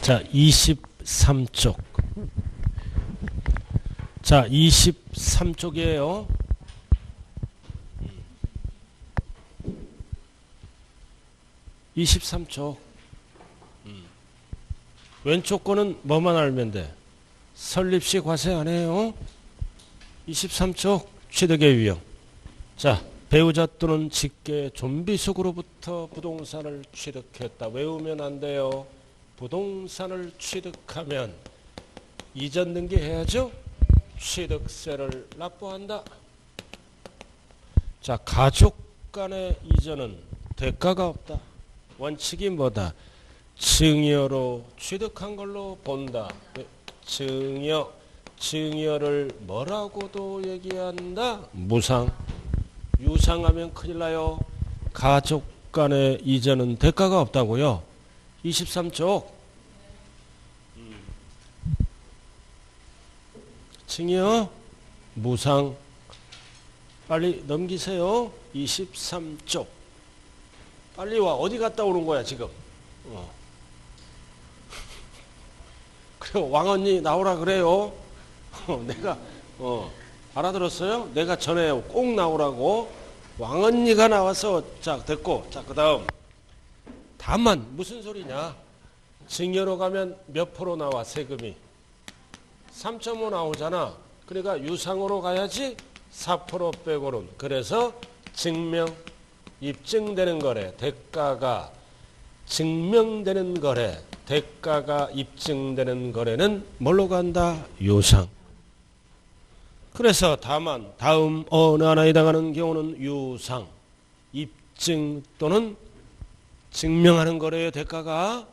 자, 23쪽. 자, 23쪽이에요. (23쪽) 왼쪽 거는 뭐만 알면 돼? 설립시 과세 안 해요. 23쪽 취득의 유형. 자, 배우자 또는 직계 좀비속으로부터 부동산을 취득했다. 외우면 안 돼요. 부동산을 취득하면 이전 등기해야죠. 취득세를 납부한다. 자, 가족 간의 이전은 대가가 없다. 원칙이 뭐다? 증여로 취득한 걸로 본다. 증여를 뭐라고도 얘기한다? 무상. 유상하면 큰일 나요. 가족 간의 이전은 대가가 없다고요. 23쪽. 증여, 무상. 빨리 넘기세요. 23쪽. 빨리 와. 어디 갔다 오는 거야 지금? 그래, 왕언니 나오라 그래요. 내가 알아들었어요? 내가 전에 꼭 나오라고. 왕언니가 나와서. 자, 됐고. 자, 그 다음. 다만 무슨 소리냐? 증여로 가면 몇 프로 나와 세금이? 3.5 나오잖아. 그러니까 유상으로 가야지 4% 빼고는. 그래서 증명, 입증되는 거래. 대가가 증명되는 거래. 대가가 입증되는 거래는 뭘로 간다? 유상. 그래서 다만 다음 어느 하나에 해당하는 경우는 유상, 입증 또는 증명하는 거래의 대가가.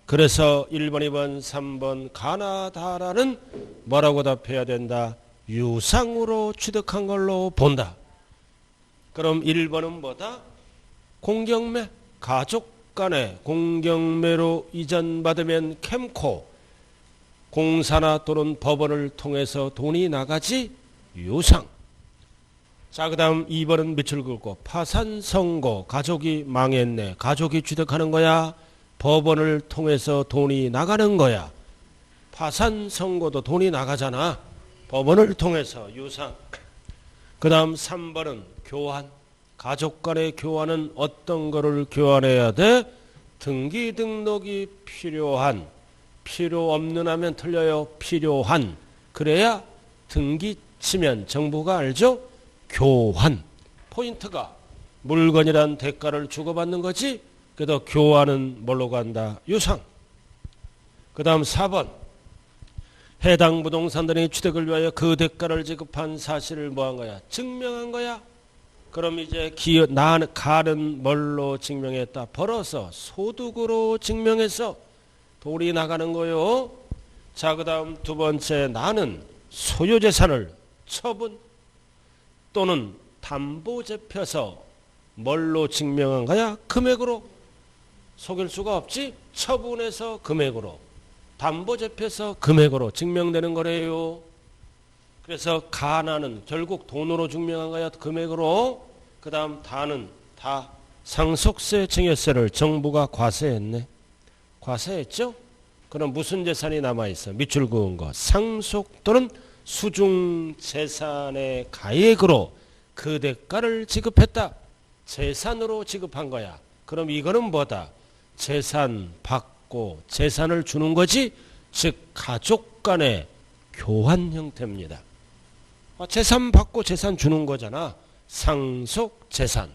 그래서 1번, 2번, 3번 가나다라는 뭐라고 답해야 된다? 유상으로 취득한 걸로 본다. 그럼 1번은 뭐다? 공경매. 가족 간에 공경매로 이전받으면 캠코. 공사나 또는 법원을 통해서 돈이 나가지 유상. 자, 그 다음 2번은 밑줄 긋고 파산 선고. 가족이 망했네. 가족이 취득하는 거야? 법원을 통해서 돈이 나가는 거야? 파산 선고도 돈이 나가잖아. 법원을 통해서 유상. 그 다음 3번은 교환. 가족 간의 교환은 어떤 거를 교환해야 돼? 등기 등록이 필요한. 필요 없는 하면 틀려요. 필요한. 그래야 등기 치면 정부가 알죠? 교환. 포인트가 물건이란 대가를 주고받는 거지. 그래도 교환은 뭘로 간다? 유상. 그 다음 4번. 해당 부동산들의 취득을 위하여 그 대가를 지급한 사실을 뭐한 거야? 증명한 거야. 그럼 이제 가는 뭘로 증명했다? 벌어서 소득으로 증명해서 돈이 나가는 거요. 자, 그 다음 두 번째, 나는 소유재산을 처분 또는 담보 잡혀서 뭘로 증명한 거야? 금액으로. 속일 수가 없지. 처분해서 금액으로, 담보 잡혀서 금액으로 증명되는 거래요. 그래서 가나는 결국 돈으로 증명한 거야. 금액으로. 그 다음 다는 다 상속세 증여세를 정부가 과세했네. 과세했죠? 그럼 무슨 재산이 남아있어? 밑줄 그은 거. 상속 또는 수중 재산의 가액으로 그 대가를 지급했다. 재산으로 지급한 거야. 그럼 이거는 뭐다? 재산 받고 재산을 주는 거지. 즉 가족 간의 교환 형태입니다. 재산 받고 재산 주는 거잖아. 상속 재산,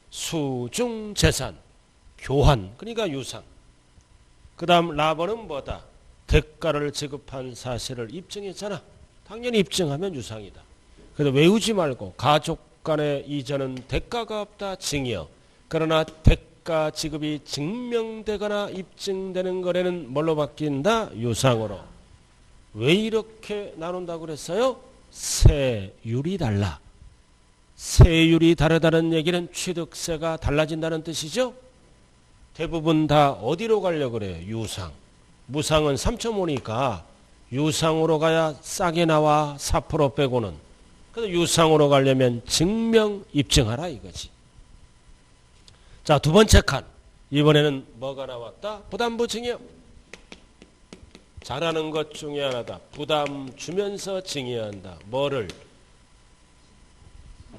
수중 재산, 교환. 그러니까 유상. 그 다음 라번은 뭐다? 대가를 지급한 사실을 입증했잖아. 당연히 입증하면 유상이다. 그래서 외우지 말고 가족 간의 이전은 대가가 없다. 증여. 그러나 대가 지급이 증명되거나 입증되는 거래는 뭘로 바뀐다? 유상으로. 왜 이렇게 나눈다고 그랬어요? 세율이 달라. 세율이 다르다는 얘기는 취득세가 달라진다는 뜻이죠. 대부분 다 어디로 가려고 그래요? 유상. 무상은 3.5니까 유상으로 가야 싸게 나와. 4% 빼고는. 그래서 유상으로 가려면 증명 입증하라 이거지. 자, 두 번째 칸. 이번에는 뭐가 나왔다? 부담부 증여. 잘하는 것 중에 하나다. 부담 주면서 징의한다. 뭐를?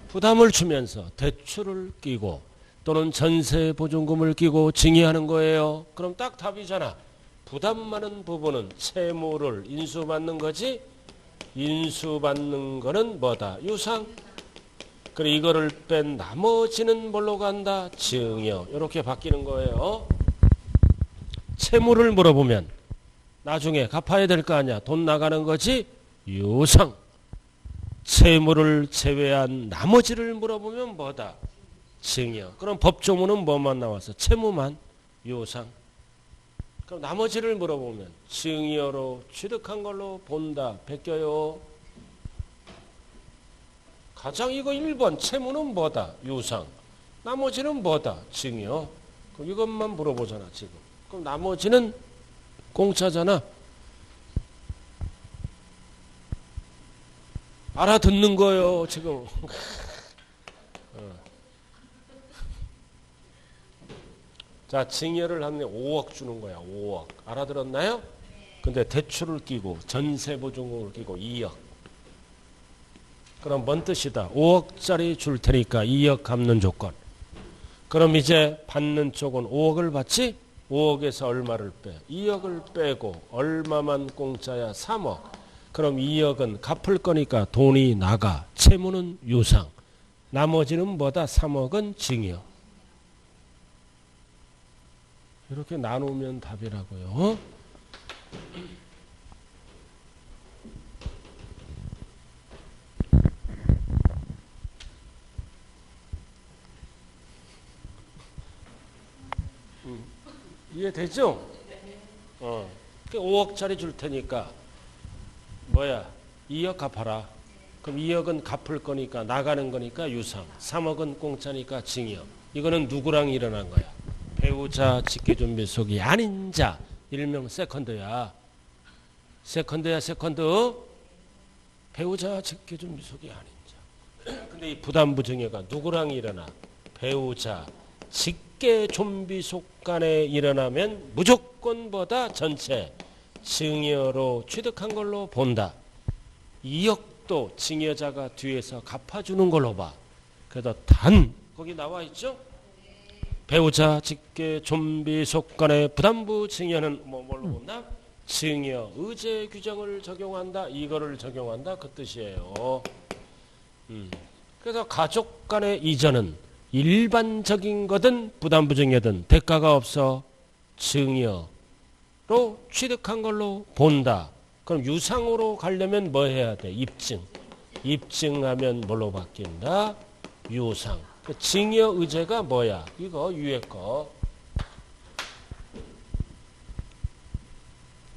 부담을 주면서 대출을 끼고 또는 전세 보증금을 끼고 징의하는 거예요. 그럼 딱 답이잖아. 부담 많은 부분은 채무를 인수받는 거지. 인수받는 거는 뭐다? 유상. 그래 이거를 뺀 나머지는 뭘로 간다? 증여. 이렇게 바뀌는 거예요. 채무를 물어보면 나중에 갚아야 될 거 아니야. 돈 나가는 거지. 유상. 채무를 제외한 나머지를 물어보면 뭐다? 증여. 그럼 법조문은 뭐만 나와서? 채무만. 유상. 그럼 나머지를 물어보면 증여로 취득한 걸로 본다. 베껴요. 가장 이거 1번 채무는 뭐다? 유상. 나머지는 뭐다? 증여. 그럼 이것만 물어보잖아 지금. 그럼 나머지는 공짜잖아. 알아듣는 거예요 지금. 자, 증여를 하면 5억 주는 거야. 5억. 알아들었나요? 근데 대출을 끼고 전세보증금을 끼고 2억. 그럼 뭔 뜻이다? 5억짜리 줄 테니까 2억 갚는 조건. 그럼 이제 받는 쪽은 5억을 받지? 5억에서 얼마를 빼? 2억을 빼고 얼마만 공짜야? 3억. 그럼 2억은 갚을 거니까 돈이 나가. 채무는 유상. 나머지는 뭐다? 3억은 증여. 이렇게 나누면 답이라고요. 이해되죠? 5억짜리 줄 테니까 뭐야? 2억 갚아라. 그럼 2억은 갚을 거니까 나가는 거니까 유상. 3억은 공짜니까 증여. 이거는 누구랑 일어난 거야? 배우자 직계존비속이 아닌 자. 일명 세컨드야. 세컨드야 세컨드. 배우자 직계존비속이 아닌 자. 근데 이 부담부증여가 누구랑 일어나? 배우자 직계존비속 간에 일어나면 무조건보다 전체 증여로 취득한 걸로 본다. 2억도 증여자가 뒤에서 갚아주는 걸로 봐. 그래도 단 거기 나와 있죠? 배우자 직계 좀비 속간의 부담부 증여는 뭘로 본다? 증여 의제 규정을 적용한다. 이거를 적용한다 그 뜻이에요. 그래서 가족 간의 이전은 일반적인 거든 부담부 증여든 대가가 없어 증여로 취득한 걸로 본다. 그럼 유상으로 가려면 뭐 해야 돼? 입증. 입증하면 뭘로 바뀐다? 유상. 증여 의제가 뭐야? 이거 위에 거.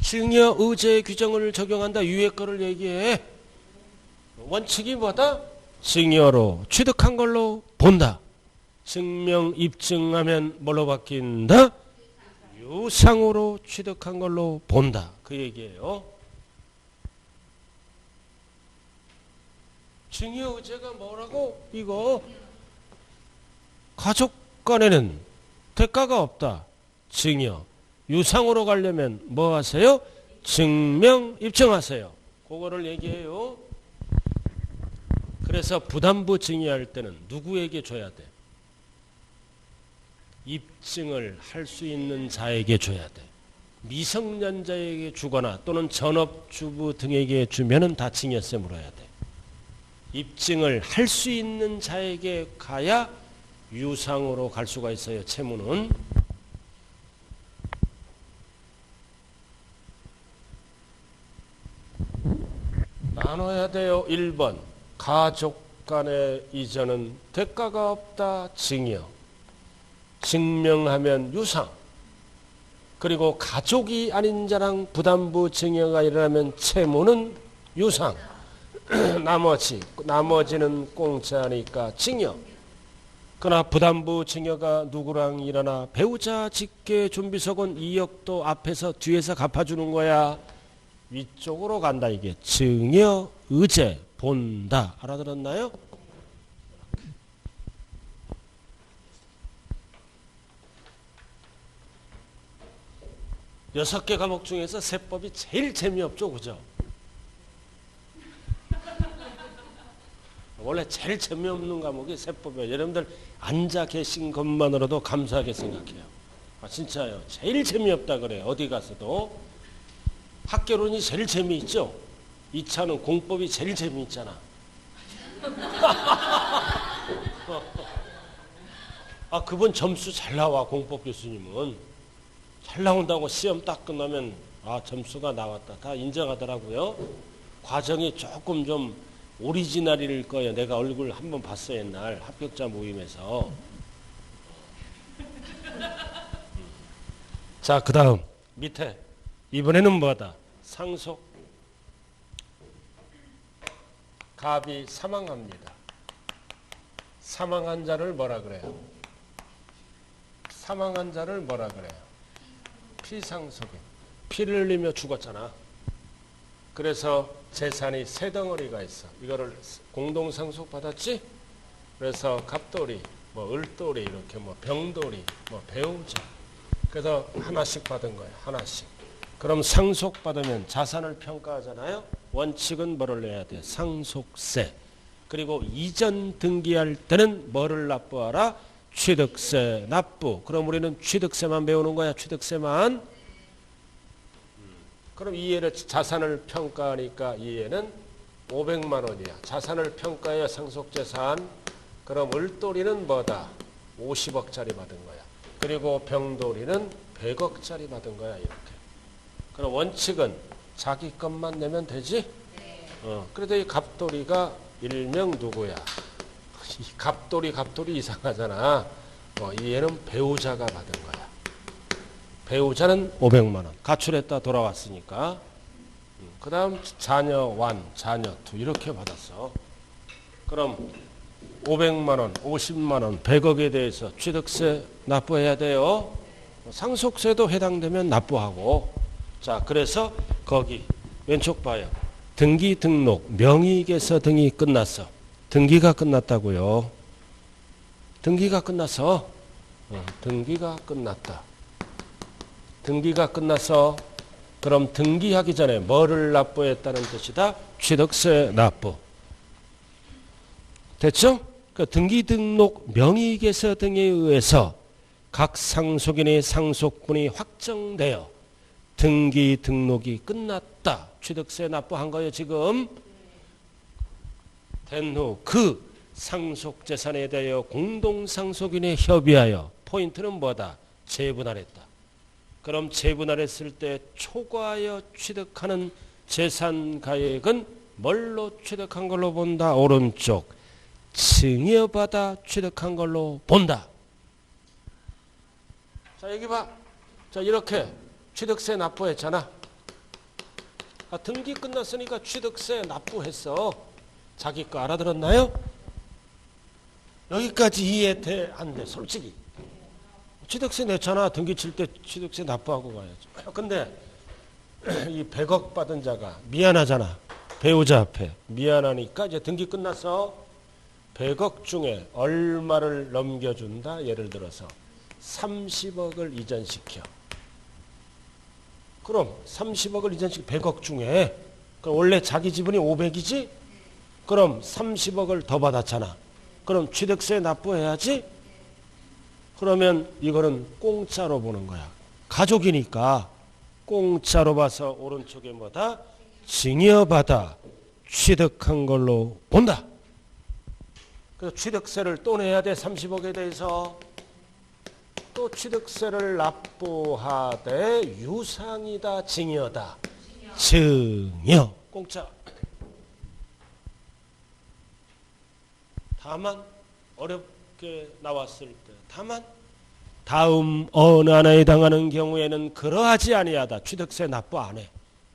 증여 의제 규정을 적용한다. 위에 거를 얘기해. 원칙이 뭐다? 증여로 취득한 걸로 본다. 증명 입증하면 뭘로 바뀐다? 유상으로 취득한 걸로 본다. 그 얘기예요. 증여 의제가 뭐라고? 이거 가족 간에는 대가가 없다. 증여. 유상으로 가려면 뭐 하세요? 증명 입증하세요. 그거를 얘기해요. 그래서 부담부 증여할 때는 누구에게 줘야 돼? 입증을 할 수 있는 자에게 줘야 돼. 미성년자에게 주거나 또는 전업주부 등에게 주면은 다 증여세 물어야 돼. 입증을 할 수 있는 자에게 가야 유상으로 갈 수가 있어요. 채무는. 나눠야 돼요. 1번 가족 간의 이전은 대가가 없다. 증여. 증명하면 유상. 그리고 가족이 아닌 자랑 부담부 증여가 일어나면 채무는 유상. 나머지는 공짜니까 증여. 그러나 부담부 증여가 누구랑 일어나? 배우자 직계 존비속은 2억도 앞에서 뒤에서 갚아주는 거야. 위쪽으로 간다. 이게 증여 의제 본다. 알아들었나요? 6개 과목 중에서 세법이 제일 재미없죠, 그죠? 원래 제일 재미없는 과목이 세법이에요. 여러분들 앉아 계신 것만으로도 감사하게 생각해요. 진짜요. 제일 재미없다 그래요. 어디 가서도. 학개론이 제일 재미있죠. 2차는 공법이 제일 재미있잖아. 그분 점수 잘 나와. 공법 교수님은 잘 나온다고 시험 딱 끝나면 점수가 나왔다 다 인정하더라고요. 과정이 조금 좀 오리지널일 거예요. 내가 얼굴 한번 봤어 옛날 합격자 모임에서. 자, 그 다음 밑에 이번에는 뭐다? 상속. 갑이 사망합니다. 사망한 자를 뭐라 그래요? 사망한 자를 뭐라 그래요? 피상속인. 피를 흘리며 죽었잖아. 그래서 재산이 세 덩어리가 있어. 이거를 공동상속 받았지? 그래서 갑돌이, 을돌이, 이렇게 병돌이, 배우자. 그래서 하나씩 받은 거예요. 하나씩. 그럼 상속 받으면 자산을 평가하잖아요. 원칙은 뭐를 내야 돼? 상속세. 그리고 이전 등기할 때는 뭐를 납부하라? 취득세 납부. 그럼 우리는 취득세만 배우는 거야. 취득세만. 그럼 이해를 자산을 평가하니까 이해는 500만 원이야. 자산을 평가해야 상속재산. 그럼 을돌이는 뭐다? 50억짜리 받은 거야. 그리고 병돌이는 100억짜리 받은 거야. 이렇게. 그럼 원칙은 자기 것만 내면 되지? 네. 그래도 이 갑돌이가 일명 누구야? 이 갑돌이 이상하잖아. 얘는 배우자가 받은 거야. 배우자는 500만 원. 가출했다 돌아왔으니까. 그 다음 자녀 1, 자녀 2 이렇게 받았어. 그럼 500만 원, 50만 원, 100억에 대해서 취득세 납부해야 돼요. 상속세도 해당되면 납부하고. 자, 그래서 거기 왼쪽 봐요. 등기 등록 명의계서 등이 끝났어. 등기가 끝났다고요. 등기가 끝났어. 등기가 끝났다. 등기가 끝나서 그럼 등기하기 전에 뭐를 납부했다는 뜻이다? 취득세 납부. 됐죠? 그러니까 등기 등록 명의계서 등에 의해서 각 상속인의 상속분이 확정되어 등기 등록이 끝났다. 취득세 납부한 거예요. 지금 된 후 그 상속재산에 대하여 공동상속인에 협의하여 포인트는 뭐다? 재분할했다. 그럼 재분할했을 때 초과하여 취득하는 재산가액은 뭘로 취득한 걸로 본다? 오른쪽 증여받아 취득한 걸로 본다. 자, 여기 봐. 자, 이렇게 취득세 납부했잖아. 등기 끝났으니까 취득세 납부했어. 자기 거 알아들었나요? 여기까지 이해 안 돼, 솔직히. 취득세 냈잖아. 등기 칠 때 취득세 납부하고 가야죠. 근데 이 100억 받은 자가 미안하잖아. 배우자 앞에. 미안하니까 이제 등기 끝났어. 100억 중에 얼마를 넘겨준다? 예를 들어서 30억을 이전시켜. 그럼 30억을 이전시켜 100억 중에 그럼 원래 자기 지분이 500이지? 그럼 30억을 더 받았잖아. 그럼 취득세 납부해야지? 그러면 이거는 공짜로 보는 거야. 가족이니까 공짜로 봐서 오른쪽에 뭐다? 증여받아 취득한 걸로 본다. 그래서 취득세를 또 내야 돼. 30억에 대해서. 또 취득세를 납부하되 유상이다 증여다. 증여. 공짜. 다만 어렵게 나왔을 때 다만 다음 어느 하나에 해당하는 경우에는 그러하지 아니하다. 취득세 납부 안 해.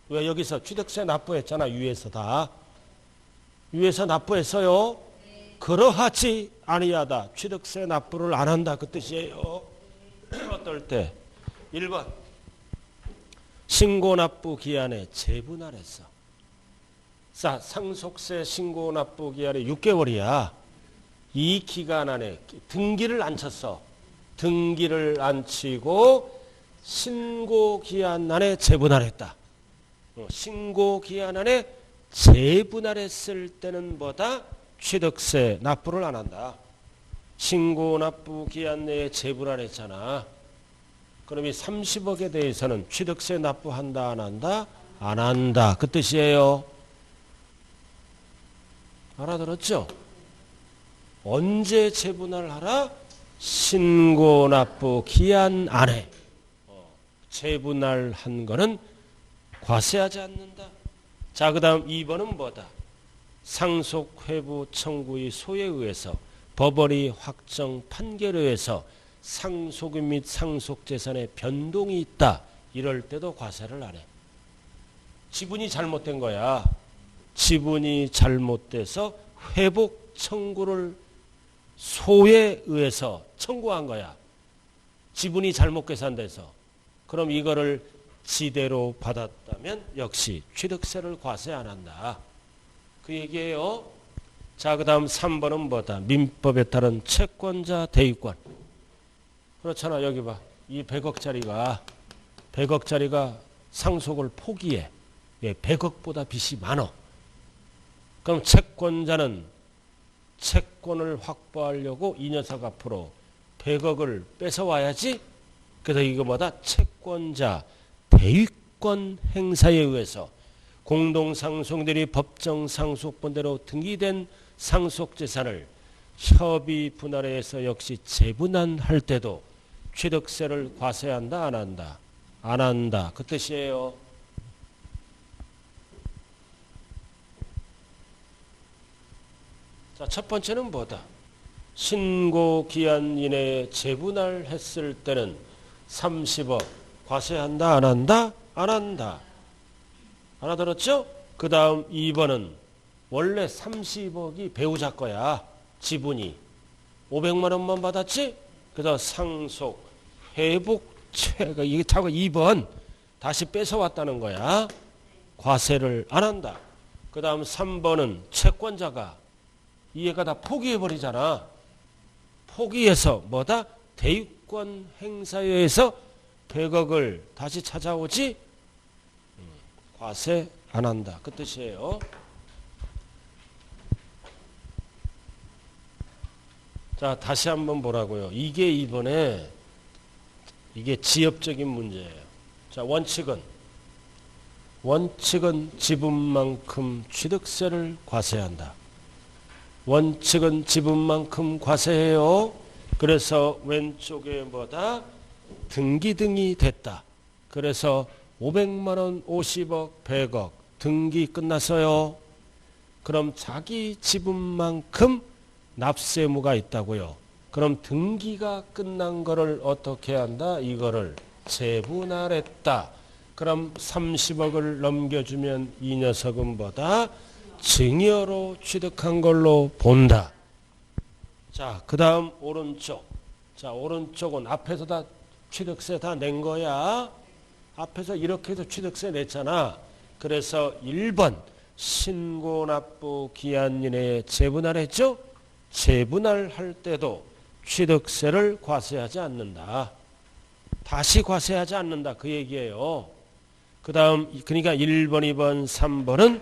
왜? 여기서 취득세 납부했잖아. 위에서 다. 위에서 납부했어요. 그러하지 아니하다. 취득세 납부를 안 한다. 그 뜻이에요. 어떨 때? 1번 신고납부 기한에 재분할했어. 상속세 신고납부 기한이 6개월이야. 이 기간 안에 등기를 안 쳤어. 등기를 안 치고 신고기한 안에 재분할했다. 신고기한 안에 재분할했을 때는 뭐다? 취득세 납부를 안 한다. 신고 납부 기한 내에 재분할했잖아. 그럼 이 30억에 대해서는 취득세 납부한다 안 한다? 안 한다. 그 뜻이에요. 알아들었죠? 언제 재분할하라? 신고 납부 기한 안에 재분할한 거는 과세하지 않는다. 자, 그 다음 2번은 뭐다? 상속 회부 청구의 소에 의해서 법원이 확정 판결에 의해서 상속인 및 상속재산의 변동이 있다. 이럴 때도 과세를 안 해. 지분이 잘못된 거야. 지분이 잘못돼서 회복 청구를 소에 의해서 청구한 거야. 지분이 잘못 계산돼서. 그럼 이거를 지대로 받았다면 역시 취득세를 과세 안 한다. 그 얘기예요. 자, 그 다음 3번은 뭐다? 민법에 따른 채권자 대유권. 그렇잖아. 여기 봐. 이 100억짜리가 상속을 포기해. 100억보다 빚이 많어. 그럼 채권자는 채권을 확보하려고 이 녀석 앞으로 100억을 뺏어와야지. 그래서 이거 뭐다? 채권자 대유권 행사에 의해서 공동상속인들이 법정상속본대로 등기된 상속재산을 협의 분할에 해서 역시 재분할할 때도 취득세를 과세한다 안 한다? 안 한다. 그 뜻이에요. 자, 첫 번째는 뭐다? 신고 기한 이내에 재분할했을 때는 30억 과세한다 안 한다? 안 한다. 알아들었죠? 그 다음 2번은 원래 30억이 배우자 거야. 지분이 500만 원만 받았지? 그래서 상속 회복채가 이게 타고 2번 다시 뺏어왔다는 거야. 과세를 안 한다. 그 다음 3번은 채권자가 이해가 다 포기해버리잖아. 포기해서 뭐다? 대유권 행사에 의해서 100억을 다시 찾아오지? 과세 안 한다. 그 뜻이에요. 자, 다시 한번 보라고요. 이게 이번에 이게 지엽적인 문제예요. 자, 원칙은 지분만큼 취득세를 과세한다. 원칙은 지분만큼 과세해요. 그래서 왼쪽에 뭐다? 등기 등이 됐다. 그래서 500만 원, 50억, 100억 등기 끝났어요. 그럼 자기 지분만큼 납세무가 있다고요. 그럼 등기가 끝난 거를 어떻게 한다? 이거를 재분할했다. 그럼 30억을 넘겨주면 이 녀석은 뭐다? 증여로 취득한 걸로 본다. 자, 그 다음 오른쪽. 자, 오른쪽은 앞에서 다 취득세 다 낸 거야. 앞에서 이렇게 해서 취득세 냈잖아. 그래서 1번 신고납부 기한 이내에 재분할했죠? 재분할할 때도 취득세를 과세하지 않는다. 다시 과세하지 않는다. 그 얘기예요. 그 다음 그러니까 1번, 2번, 3번은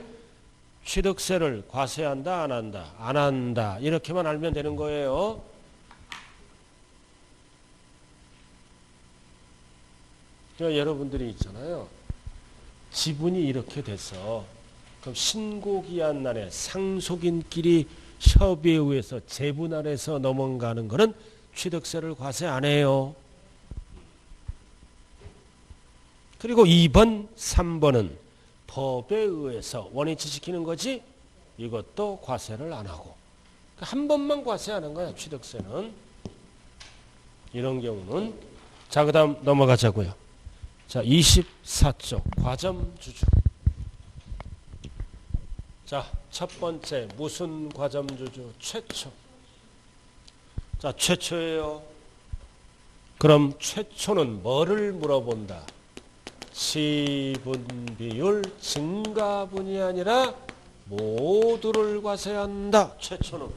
취득세를 과세한다 안 한다? 안 한다. 이렇게만 알면 되는 거예요. 그러니까 여러분들이 있잖아요. 지분이 이렇게 돼서 그럼 신고기한 날에 상속인끼리 협의에 의해서 재분할해서 넘어가는 거는 취득세를 과세 안 해요. 그리고 2번, 3번은 법에 의해서 원위치 시키는 거지 이것도 과세를 안 하고 한 번만 과세하는 거야. 취득세는. 이런 경우는 자, 그 다음 넘어가자고요. 자, 24쪽 과점주주. 자, 첫 번째 무슨 과점주주? 최초. 자, 최초예요. 그럼 최초는 뭐를 물어본다? 지분 비율 증가분이 아니라 모두를 과세한다. 최초는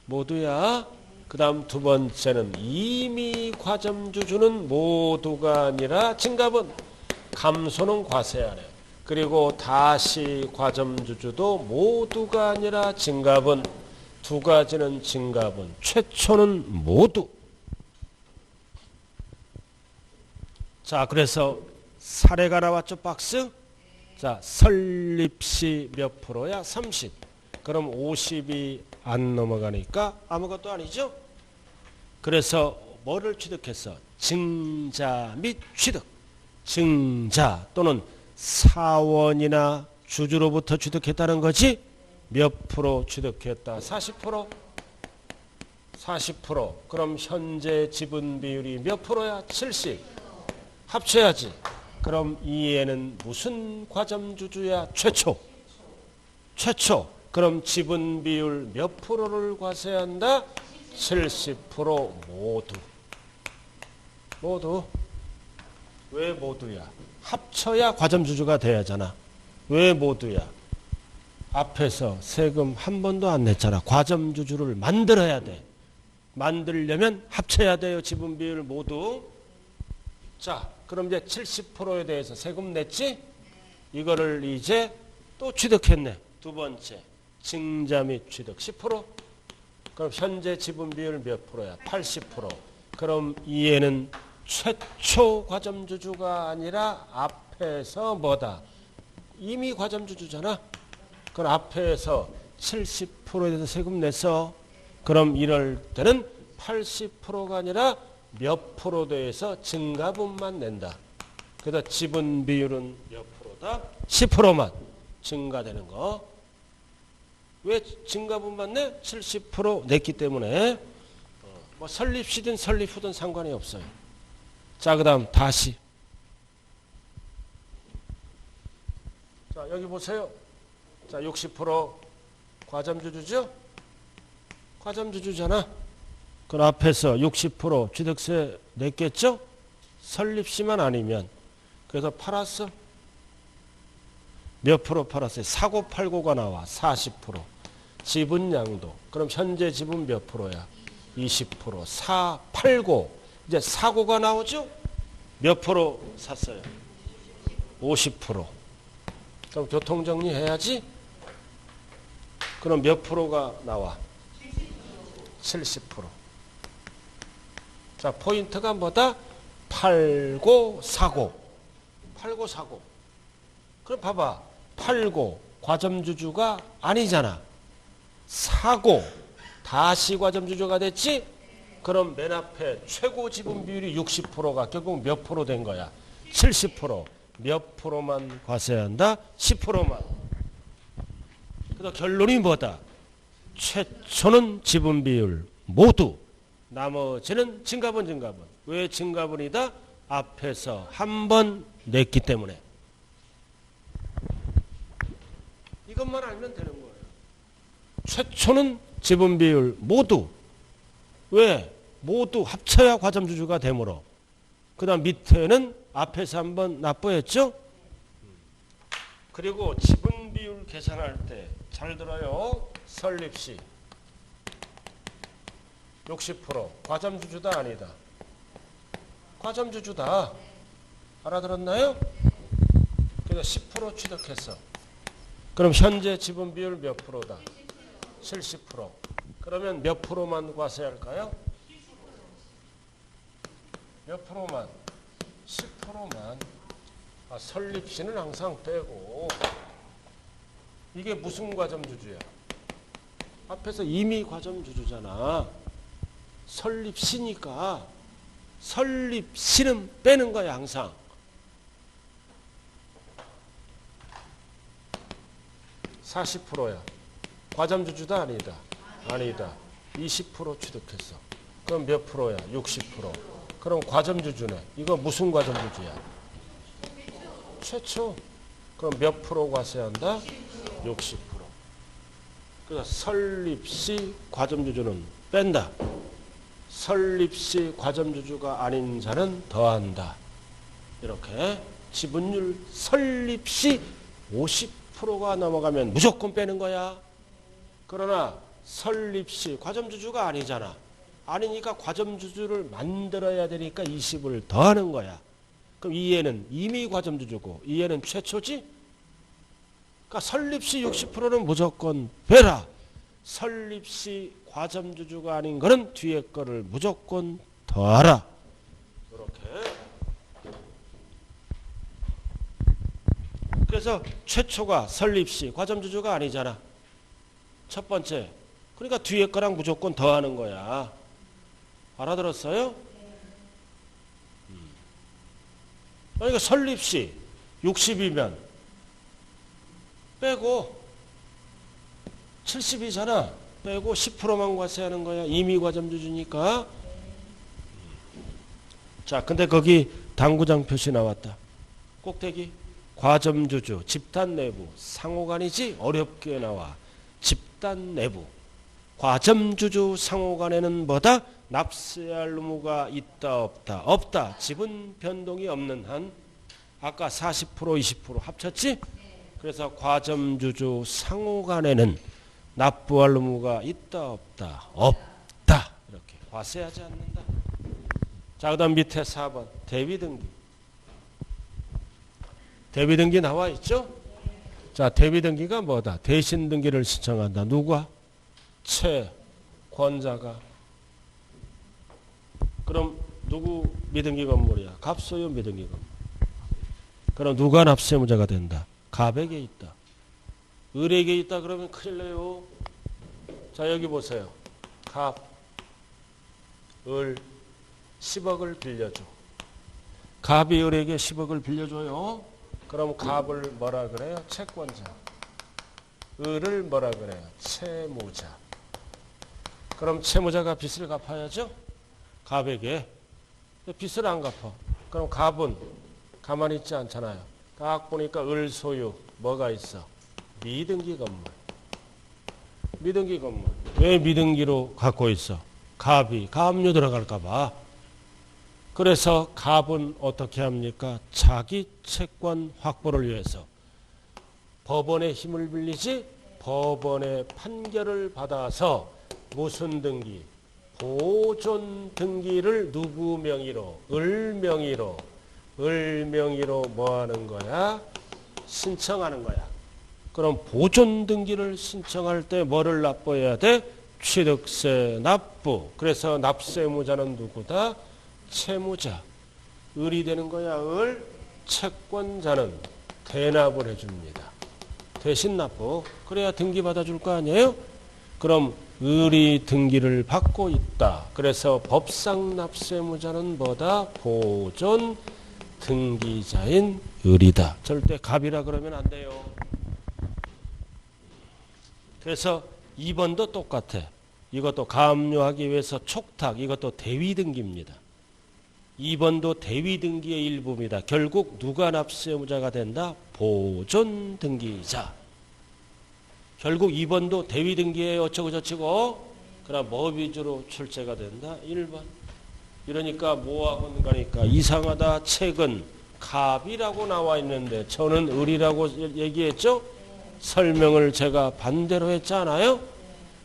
모두야. 그 다음 두 번째는 임의 과점주주는 모두가 아니라 증가분, 감소는 과세하네. 그리고 다시 과점주주도 모두가 아니라 증가분, 두 가지는 증가분, 최초는 모두. 자, 그래서 사례가 나왔죠, 박스? 자, 설립시 몇 프로야? 30. 그럼 50이 안 넘어가니까 아무것도 아니죠? 그래서 뭐를 취득했어? 증자 및 취득. 증자 또는 사원이나 주주로부터 취득했다는 거지? 몇 프로 취득했다? 40%? 40%. 그럼 현재 지분 비율이 몇 프로야? 70. 합쳐야지. 그럼 이에는 무슨 과점주주야? 최초. 최초. 그럼 지분 비율 몇 프로를 과세한다? 70% 모두. 모두. 왜 모두야? 합쳐야 과점주주가 돼야잖아. 왜 모두야? 앞에서 세금 한 번도 안 냈잖아. 과점주주를 만들어야 돼. 만들려면 합쳐야 돼요. 지분 비율 모두. 자, 그럼 이제 70%에 대해서 세금 냈지? 이거를 이제 또 취득했네. 두 번째. 증자 및 취득 10%. 그럼 현재 지분 비율 몇 프로야? 80%. 그럼 이에는 최초 과점주주가 아니라 앞에서 이미 과점주주잖아. 그럼 앞에서 70%에 대해서 세금 냈어. 그럼 이럴 때는 80%가 아니라 몇 프로대에서 증가분만 낸다. 그래서 지분 비율은 몇 프로다? 10%만 증가되는 거. 왜 증가분만 내? 70% 냈기 때문에. 뭐 설립시든 설립 후든 상관이 없어요. 자, 그 다음 다시. 자, 여기 보세요. 자, 60% 과점주주죠? 과점주주잖아. 그 앞에서 60% 취득세 냈겠죠? 설립시만 아니면. 그래서 팔았어. 몇 프로 팔았어요? 사고 팔고가 나와. 40%. 지분 양도. 그럼 현재 지분 몇 프로야? 20%. 사 팔고. 이제 사고가 나오죠? 몇 프로 샀어요? 50%. 그럼 교통정리 해야지? 그럼 몇 프로가 나와? 70%. 자, 포인트가 뭐다? 팔고 사고. 팔고 사고. 그럼 봐봐. 팔고 과점주주가 아니잖아. 사고 다시 과점주주가 됐지? 그럼 맨 앞에 최고 지분 비율이 60%가 결국 몇 프로 된 거야? 70%. 몇 프로만 과세한다? 10%만. 그래서 결론이 뭐다? 최초는 지분 비율 모두. 나머지는 증가분. 왜 증가분이다? 앞에서 한 번 냈기 때문에. 이것만 알면 되는 거예요. 최초는 지분 비율 모두. 왜? 모두 합쳐야 과점주주가 되므로. 그 다음 밑에는 앞에서 한번 납부했죠? 그리고 지분 비율 계산할 때 잘 들어요. 설립시 60% 과점주주다 아니다? 과점주주다. 알아들었나요? 그래서 10% 취득했어. 그럼 현재 지분 비율 몇 프로다? 70%. 그러면 몇 프로만 과세할까요? 몇 프로만? 10%만. 아, 설립시는 항상 떼고. 이게 무슨 과점주주야? 앞에서 이미 과점주주잖아. 설립시니까 설립시는 빼는 거야 항상. (40%야) 과점주주다 아니다? 아니다. 20% 취득했어. 그럼 몇 프로야? 60%. 그럼 과점주주네. 이거 무슨 과점주주야? 최초. 그럼 몇 프로 과세한다? 60%. 그래서 설립시 과점주주는 뺀다. 설립시 과점주주가 아닌 자는 더한다. 이렇게 지분율 설립시 50%가 넘어가면 무조건 빼는 거야. 그러나 설립시 과점주주가 아니잖아. 아니니까 과점주주를 만들어야 되니까 20을 더하는 거야. 그럼 이해는 이미 과점주주고 이해는 최초지? 그러니까 설립시 60%는 무조건 빼라. 설립시 과점주주가 아닌 거는 뒤에 거를 무조건 더하라. 이렇게. 그래서 최초가 설립시 과점주주가 아니잖아. 첫 번째. 그러니까 뒤에 거랑 무조건 더하는 거야. 알아들었어요? 그러니까 설립시 60이면 빼고 70이잖아. 빼고 10%만 과세하는 거야. 이미 과점주주니까. 자, 근데 거기 당구장 표시 나왔다. 꼭대기. 과점주주, 집단 내부, 상호간이지 어렵게 나와. 집단 내부. 과점주주 상호간에는 뭐다? 납세할 의무가 있다 없다. 없다. 지분 변동이 없는 한. 아까 40% 20% 합쳤지? 그래서 과점주주 상호간에는 납부할 의무가 있다 없다. 없다. 이렇게 과세하지 않는다. 자, 그 다음 밑에 4번 대비등기. 대비등기 나와 있죠? 자, 대비등기가 뭐다? 대신등기를 신청한다. 누가? 채권자가. 그럼 누구 미등기 건물이야? 갑소유 미등기 건물. 그럼 누가 납세무자가 된다? 갑에게 있다. 을에게 있다 그러면 큰일 나요. 자, 여기 보세요. 갑, 을 10억을 빌려줘. 갑이 을에게 10억을 빌려줘요. 그럼 갑을 뭐라 그래요? 채권자. 을을 뭐라 그래요? 채무자. 그럼 채무자가 빚을 갚아야죠? 갑에게. 빚을 안 갚아. 그럼 갑은 가만히 있지 않잖아요. 딱 보니까 을 소유 뭐가 있어? 미등기 건물. 미등기 건물. 왜 미등기로 갖고 있어? 갑이 가압류 들어갈까 봐. 그래서 갑은 어떻게 합니까? 자기 채권 확보를 위해서 법원의 힘을 빌리지 법원의 판결을 받아서 무슨 등기? 보존 등기를 누구 명의로? 을 명의로. 을 명의로 뭐 하는 거야? 신청하는 거야. 그럼 보존 등기를 신청할 때 뭐를 납부해야 돼? 취득세 납부. 그래서 납세무자는 누구다? 채무자. 을이 되는 거야. 을. 채권자는 대납을 해줍니다. 대신 납부. 그래야 등기 받아줄 거 아니에요? 그럼 을이 등기를 받고 있다. 그래서 법상 납세무자는 뭐다? 보존 등기자인 을이다. 절대 갑이라 그러면 안 돼요. 그래서 2번도 똑같아. 이것도 가압류하기 위해서 촉탁. 이것도 대위등기입니다. 2번도 대위등기의 일부입니다. 결국 누가 납세무자가 된다? 보존 등기자. 결국 2번도 대위등기에 어쩌고 저쩌고 그럼 뭐 위주로 출제가 된다? 1번. 이러니까 뭐하고 가니까 이상하다. 책은 갑이라고 나와 있는데 저는 을이라고 얘기했죠? 설명을 제가 반대로 했잖아요?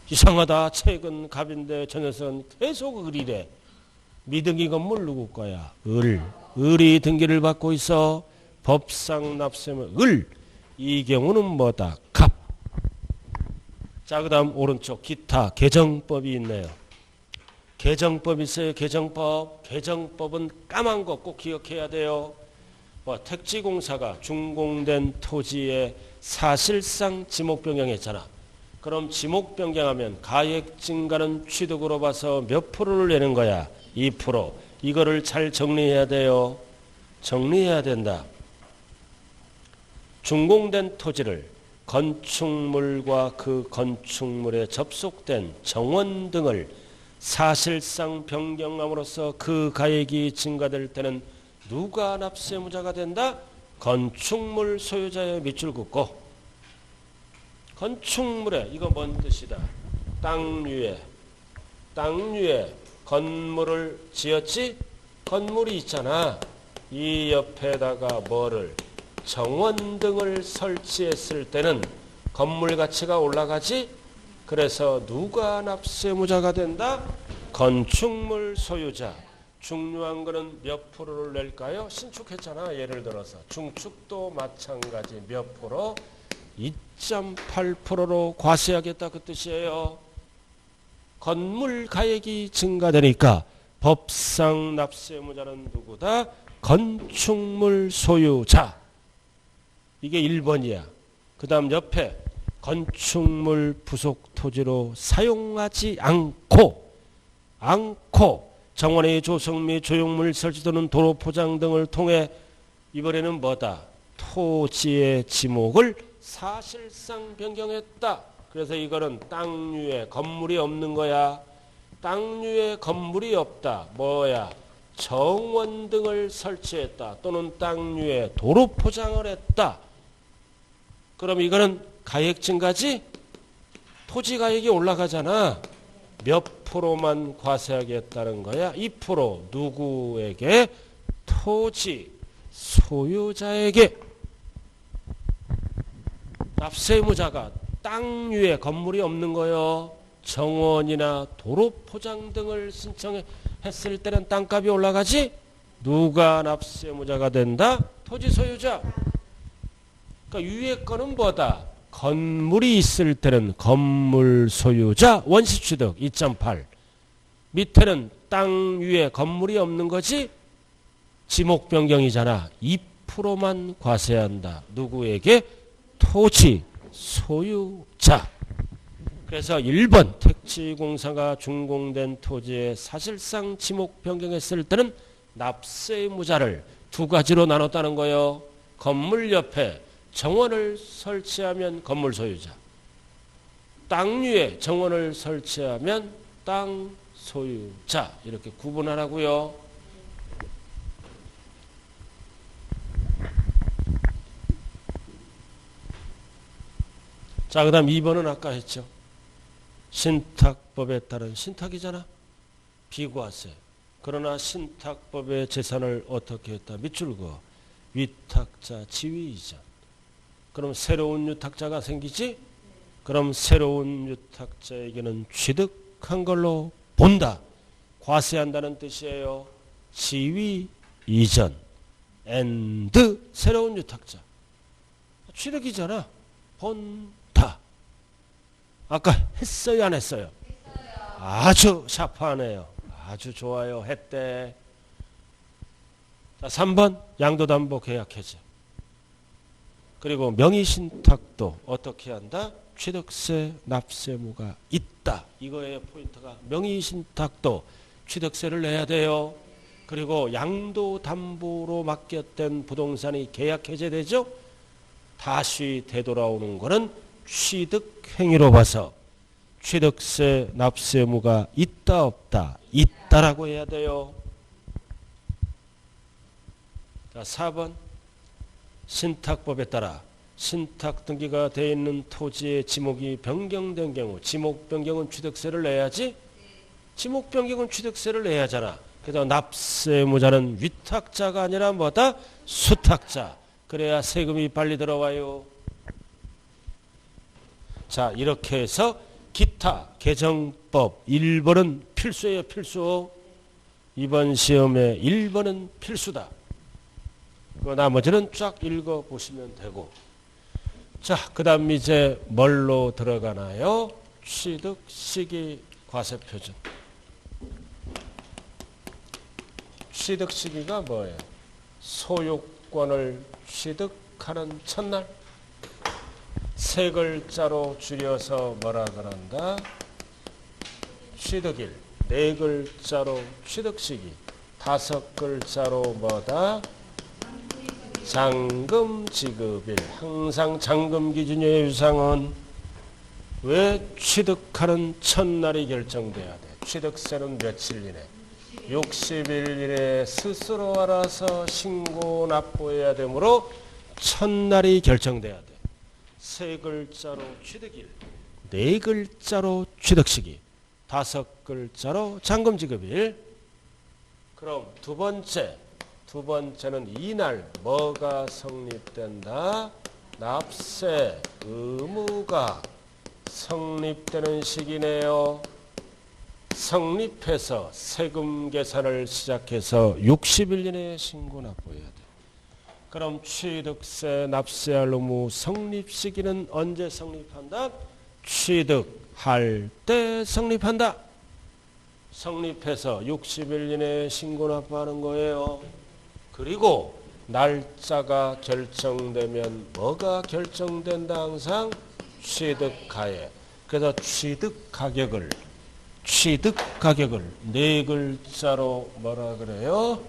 이상하다. 책은 갑인데 저 녀석은 계속 을이래. 미등기 건물 누구 거야? 을. 을이 등기를 받고 있어. 법상 납세면 을. 이 경우는 뭐다? 갑. 자, 그 다음 오른쪽 기타 개정법이 있네요. 개정법 있어요. 개정법. 개정법은 까만 거 꼭 기억해야 돼요. 택지공사가 준공된 토지에 사실상 지목 변경했잖아. 그럼 지목 변경하면 가액 증가는 취득으로 봐서 몇 프로를 내는 거야? 2%. 이거를 잘 정리해야 돼요. 정리해야 된다. 준공된 토지를 건축물과 그 건축물에 접속된 정원 등을 사실상 변경함으로써 그 가액이 증가될 때는 누가 납세무자가 된다? 건축물 소유자의 밑줄 긋고. 건축물에 이거 뭔 뜻이다? 땅 위에 건물을 지었지? 건물이 있잖아. 이 옆에다가 뭐를? 정원 등을 설치했을 때는 건물 가치가 올라가지? 그래서 누가 납세무자가 된다? 건축물 소유자. 중요한 거는 몇 프로를 낼까요? 신축했잖아. 예를 들어서 중축도 마찬가지 몇 프로? 2.8%로 과세하겠다 그 뜻이에요. 건물 가액이 증가되니까 법상 납세의무자는 누구다? 건축물 소유자. 이게 1번이야. 그 다음 옆에 건축물 부속 토지로 사용하지 않고 정원의 조성 및 조형물 설치 또는 도로 포장 등을 통해 이번에는 뭐다? 토지의 지목을 사실상 변경했다. 그래서 이거는 땅 위에 건물이 없는 거야. 땅 위에 건물이 없다. 뭐야? 정원 등을 설치했다. 또는 땅 위에 도로 포장을 했다. 그럼 이거는 가액 증가지? 토지 가액이 올라가잖아. 몇 프로만 과세하겠다는 거야? 2%. 누구에게? 토지 소유자에게. 납세의무자가 땅 위에 건물이 없는 거요. 정원이나 도로 포장 등을 신청했을 때는 땅값이 올라가지? 누가 납세의무자가 된다? 토지 소유자. 그러니까 위에 거는 뭐다? 건물이 있을 때는 건물 소유자 원시취득 2.8. 밑에는 땅 위에 건물이 없는 거지? 지목 변경이잖아. 2%만 과세한다. 누구에게? 토지 소유자. 그래서 1번 택지공사가 준공된 토지에 사실상 지목 변경했을 때는 납세의무자를 두 가지로 나눴다는 거예요. 건물 옆에 정원을 설치하면 건물 소유자, 땅 위에 정원을 설치하면 땅 소유자. 이렇게 구분하라고요. 자, 그 다음 2번은 아까 했죠. 신탁법에 따른 신탁이잖아. 비과세. 그러나 신탁법의 재산을 어떻게 했다? 밑줄 그어. 위탁자 지위 이전. 그럼 새로운 유탁자가 생기지? 그럼 새로운 유탁자에게는 취득한 걸로 본다. 과세한다는 뜻이에요. 지위 이전 and 새로운 유탁자. 취득이잖아. 본다. 아까 했어요 안 했어요? 아주 샤프하네요. 아주 좋아요. 했대. 자, 3번 양도담보계약해제. 그리고 명의신탁도 어떻게 한다? 취득세 납세의무가 있다. 이거의 포인트가 명의신탁도 취득세를 내야 돼요. 그리고 양도담보로 맡겼던 부동산이 계약해제되죠. 다시 되돌아오는 거는 취득행위로 봐서 취득세 납세의무가 있다 없다? 있다라고 해야 돼요. 자, 4번 신탁법에 따라 신탁 등기가 되어 있는 토지의 지목이 변경된 경우 지목 변경은 취득세를 내야지? 지목 변경은 취득세를 내야 하잖아. 그래서 납세의무자는 위탁자가 아니라 뭐다? 수탁자. 그래야 세금이 빨리 들어와요. 자, 이렇게 해서 기타 개정법 1번은 필수예요. 필수. 이번 시험에 1번은 필수다. 그 나머지는 쫙 읽어보시면 되고. 자, 그 다음 이제 뭘로 들어가나요? 취득시기 과세표준. 취득시기가 뭐예요? 소유권을 취득하는 첫날. 세 글자로 줄여서 뭐라 그런다? 취득일. 네 글자로 취득시기. 다섯 글자로 뭐다? 잔금 지급일. 항상 잔금 기준의 유상은 왜 취득하는 첫날이 결정돼야 돼? 취득세는 며칠 이내? 60일 이내 스스로 알아서 신고 납부해야 되므로 첫날이 결정돼야 돼. 세 글자로 취득일, 네 글자로 취득시기, 다섯 글자로 잔금 지급일. 그럼 두 번째는 이날 뭐가 성립된다? 납세 의무가 성립되는 시기네요. 성립해서 세금 계산을 시작해서 60일 이내에 신고 납부해야 돼. 그럼 취득세 납세할 의무 성립 시기는 언제 성립한다? 취득할 때 성립한다. 성립해서 60일 이내에 신고 납부하는 거예요. 그리고 날짜가 결정되면 뭐가 결정된다? 항상 취득가액. 그래서 취득 가격을 네 글자로 뭐라 그래요?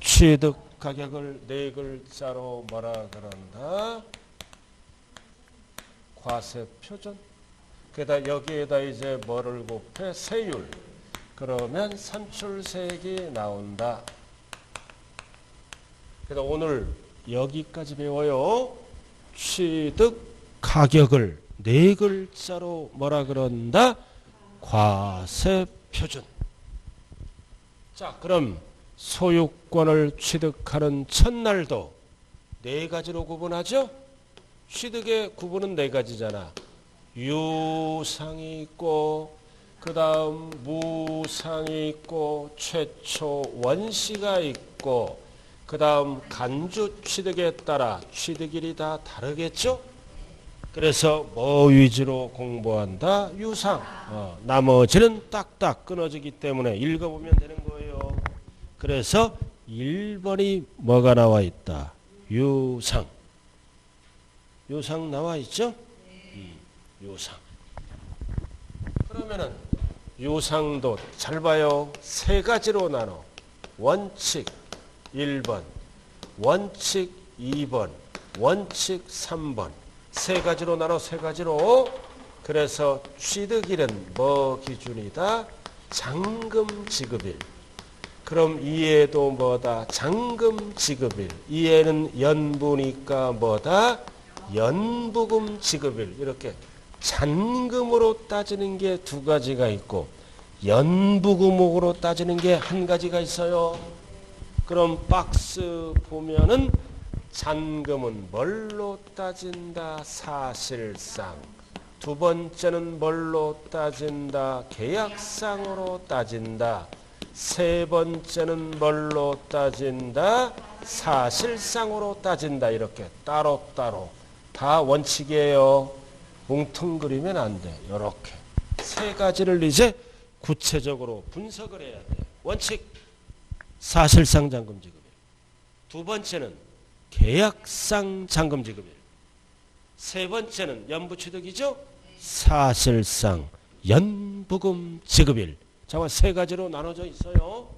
취득 가격을 네 글자로 뭐라 그런다? 과세표준. 그러다 여기에다 이제 뭐를 곱해? 세율. 그러면 산출세액이 나온다. 그래서 오늘 여기까지 배워요. 취득 가격을 네 글자로 뭐라 그런다? 과세표준. 자, 그럼 소유권을 취득하는 첫날도 네 가지로 구분하죠? 취득의 구분은 네 가지잖아. 유상이 있고, 그 다음 무상이 있고, 최초 원시가 있고, 그 다음 간주 취득에 따라 취득일이 다 다르겠죠? 그래서 뭐 위주로 공부한다? 유상. 나머지는 딱딱 끊어지기 때문에 읽어보면 되는 거예요. 그래서 1번이 뭐가 나와 있다? 유상. 유상 나와 있죠? 유상. 그러면은 유상도 잘 봐요. 세 가지로 나눠. 원칙 1번, 원칙 2번, 원칙 3번. 세 가지로 나눠, 세 가지로. 그래서 취득일은 뭐 기준이다? 잔금 지급일. 그럼 이해도 뭐다? 잔금 지급일. 이해는 연부니까 뭐다? 연부금 지급일. 이렇게 잔금으로 따지는 게 두 가지가 있고 연부금으로 따지는 게 한 가지가 있어요. 그럼 박스 보면은 잔금은 뭘로 따진다? 사실상. 두 번째는 뭘로 따진다? 계약상으로 따진다. 세 번째는 뭘로 따진다? 사실상으로 따진다. 이렇게 따로따로 다 원칙이에요. 뭉뚱그리면 안 돼. 이렇게 세 가지를 이제 구체적으로 분석을 해야 돼. 원칙 사실상 잔금 지급일. 두 번째는 계약상 잔금 지급일. 세 번째는 연부취득이죠. 사실상 연부금 지급일. 자, 세 가지로 나눠져 있어요.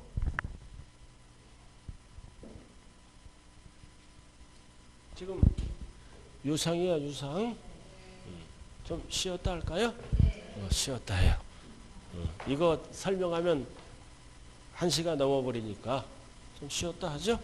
지금 유상이야, 유상. 좀 쉬었다 할까요? 쉬었다 해요. 이거 설명하면 1시간 넘어버리니까 좀 쉬었다 하죠?